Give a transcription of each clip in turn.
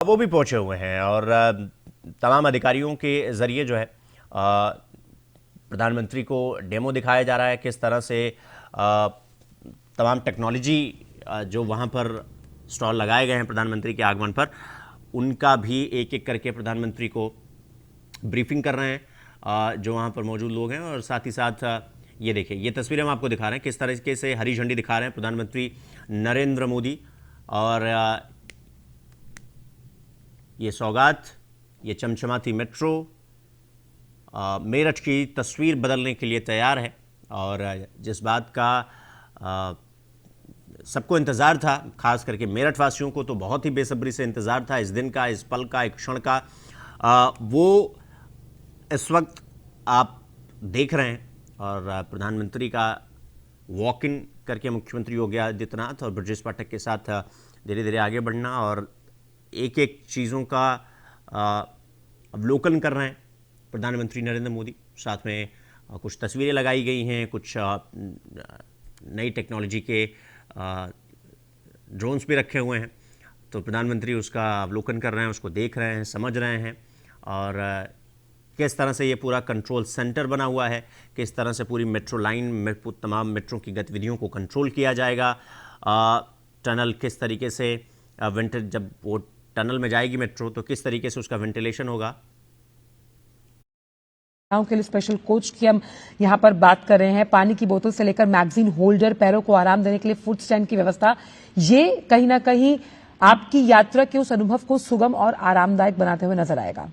वो भी पहुंचे हुए हैं और तमाम अधिकारियों के जरिए जो है प्रधानमंत्री को डेमो दिखाया जा रहा है किस तरह से तमाम टेक्नोलॉजी जो वहाँ पर स्टॉल लगाए गए हैं प्रधानमंत्री के आगमन पर उनका भी एक एक करके प्रधानमंत्री को ब्रीफिंग कर रहे हैं जो वहाँ पर मौजूद लोग हैं। और साथ ही साथ ये देखिए, ये तस्वीरें हम आपको दिखा रहे हैं किस तरीके से हरी झंडी दिखा रहे हैं प्रधानमंत्री नरेंद्र मोदी। और ये सौगात, ये चमचमाती मेट्रो मेरठ की तस्वीर बदलने के लिए तैयार है। और जिस बात का सबको इंतज़ार था, खास करके मेरठ वासियों को तो बहुत ही बेसब्री से इंतज़ार था इस दिन का, इस पल का, एक क्षण का, वो इस वक्त आप देख रहे हैं। और प्रधानमंत्री का वॉक इन करके मुख्यमंत्री योगी आदित्यनाथ और ब्रजेश पाठक के साथ धीरे धीरे आगे बढ़ना और एक एक चीज़ों का अवलोकन कर रहे हैं प्रधानमंत्री नरेंद्र मोदी। साथ में कुछ तस्वीरें लगाई गई हैं, कुछ नई टेक्नोलॉजी के ड्रोन्स भी रखे हुए हैं, तो प्रधानमंत्री उसका अवलोकन कर रहे हैं, उसको देख रहे हैं, समझ रहे हैं। और किस तरह से ये पूरा कंट्रोल सेंटर बना हुआ है, किस तरह से पूरी मेट्रो लाइन में तमाम मेट्रो की गतिविधियों को कंट्रोल किया जाएगा। टनल किस तरीके से जब वो टनल में जाएगी मेट्रो तो किस तरीके से उसका वेंटिलेशन होगा। के लिए स्पेशल कोच की हम यहां पर बात कर रहे हैं। पानी की बोतल से लेकर मैगजीन होल्डर, पैरों को आराम देने के लिए फुट स्टैंड की व्यवस्था, ये कहीं ना कहीं आपकी यात्रा के उस अनुभव को सुगम और आरामदायक बनाते हुए नजर आएगा।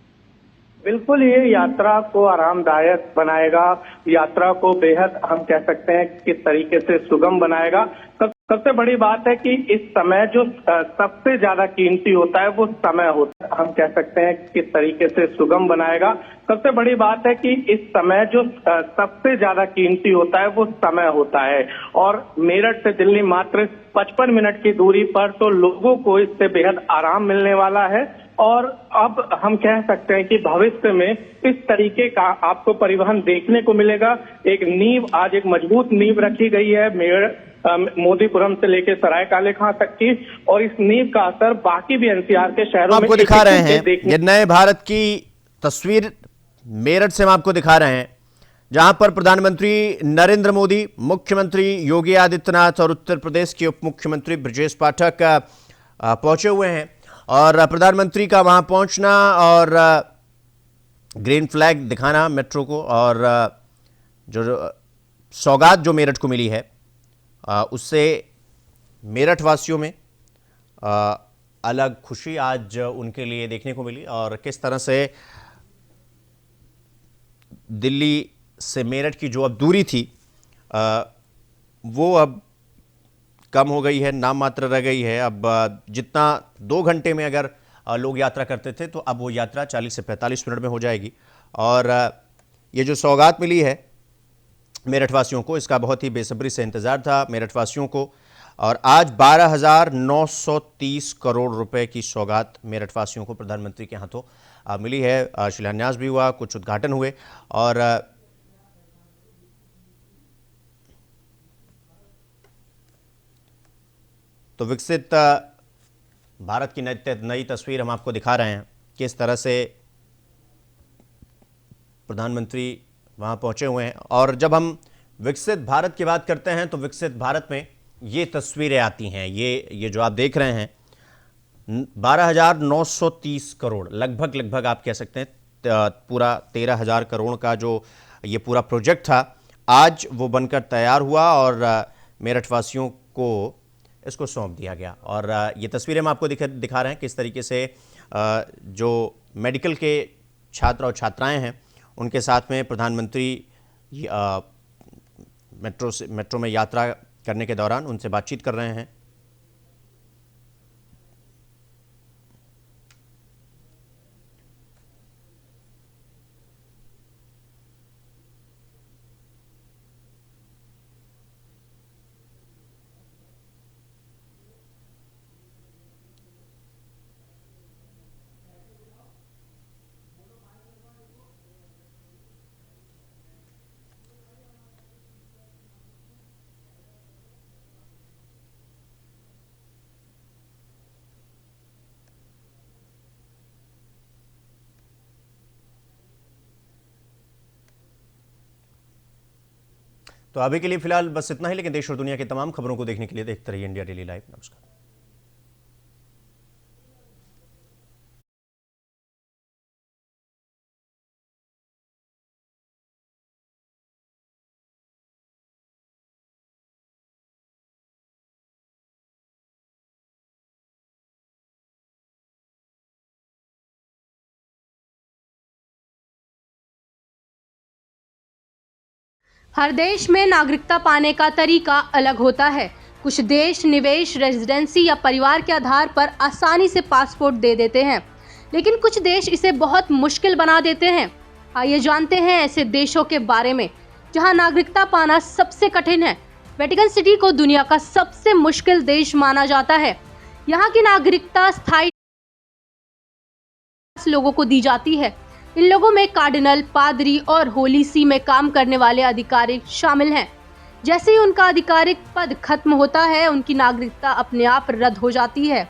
बिल्कुल, ये यात्रा को आरामदायक बनाएगा, यात्रा को बेहद हम कह सकते हैं किस तरीके से सुगम बनाएगा। सबसे बड़ी बात है कि इस समय जो सबसे ज्यादा कीमती होता है वो समय होता है, हम कह सकते हैं किस तरीके से सुगम बनाएगा। सबसे बड़ी बात है कि इस समय जो सबसे ज्यादा कीमती होता है वो समय होता है। और मेरठ से दिल्ली मात्र 55 मिनट की दूरी पर, तो लोगों को इससे बेहद आराम मिलने वाला है। और अब हम कह सकते हैं कि भविष्य में इस तरीके का आपको परिवहन देखने को मिलेगा। एक नींव, आज एक मजबूत नींव रखी गई है मोदीपुरम से लेकर सरायकाले खां तक की, और इस नींव का असर बाकी भी एनसीआर के शहरों में आपको दिखा रहे हैं ये नए भारत की तस्वीर मेरठ से हम आपको दिखा रहे हैं, जहां पर प्रधानमंत्री नरेंद्र मोदी, मुख्यमंत्री योगी आदित्यनाथ और उत्तर प्रदेश के उप मुख्यमंत्री ब्रजेश पाठक पहुंचे हुए हैं। और प्रधानमंत्री का वहां पहुंचना और ग्रीन फ्लैग दिखाना मेट्रो को, और जो सौगात जो मेरठ को मिली है उससे मेरठ वासियों में अलग खुशी आज उनके लिए देखने को मिली। और किस तरह से दिल्ली से मेरठ की जो अब दूरी थी वो अब कम हो गई है, नाम मात्र रह गई है। अब जितना 2 घंटे में अगर लोग यात्रा करते थे तो अब वो यात्रा 40 से 45 मिनट में हो जाएगी। और ये जो सौगात मिली है मेरठ वासियों को, इसका बहुत ही बेसब्री से इंतज़ार था मेरठ वासियों को। और आज 12,930 करोड़ रुपए की सौगात मेरठ वासियों को प्रधानमंत्री के हाथों मिली है। शिलान्यास भी हुआ, कुछ उद्घाटन हुए। और तो विकसित भारत की नई तस्वीर हम आपको दिखा रहे हैं किस तरह से प्रधानमंत्री वहां पहुंचे हुए हैं। और जब हम विकसित भारत की बात करते हैं तो विकसित भारत में ये तस्वीरें आती हैं, ये जो आप देख रहे हैं 12,930 करोड़, लगभग आप कह सकते हैं पूरा 13,000 करोड़ का जो ये पूरा प्रोजेक्ट था, आज वो बनकर तैयार हुआ और मेरठ वासियों को इसको सौंप दिया गया। और ये तस्वीरें हम आपको दिखा रहे हैं किस तरीके से जो मेडिकल के छात्र और छात्राएं हैं उनके साथ में प्रधानमंत्री मेट्रो में यात्रा करने के दौरान उनसे बातचीत कर रहे हैं। तो अभी के लिए फिलहाल बस इतना ही, लेकिन देश और दुनिया की तमाम खबरों को देखने के लिए देखते रहिए इंडिया डेली लाइव। नमस्कार। हर देश में नागरिकता पाने का तरीका अलग होता है। कुछ देश निवेश, रेजिडेंसी या परिवार के आधार पर आसानी से पासपोर्ट दे देते हैं, लेकिन कुछ देश इसे बहुत मुश्किल बना देते हैं। आइए जानते हैं ऐसे देशों के बारे में जहां नागरिकता पाना सबसे कठिन है। वेटिकन सिटी को दुनिया का सबसे मुश्किल देश माना जाता है। यहाँ की नागरिकता स्थायी लोगों को दी जाती है। इन लोगों में कार्डिनल, पादरी और होली सी में काम करने वाले अधिकारी शामिल हैं। जैसे ही उनका आधिकारिक पद खत्म होता है, उनकी नागरिकता अपने आप रद्द हो जाती है।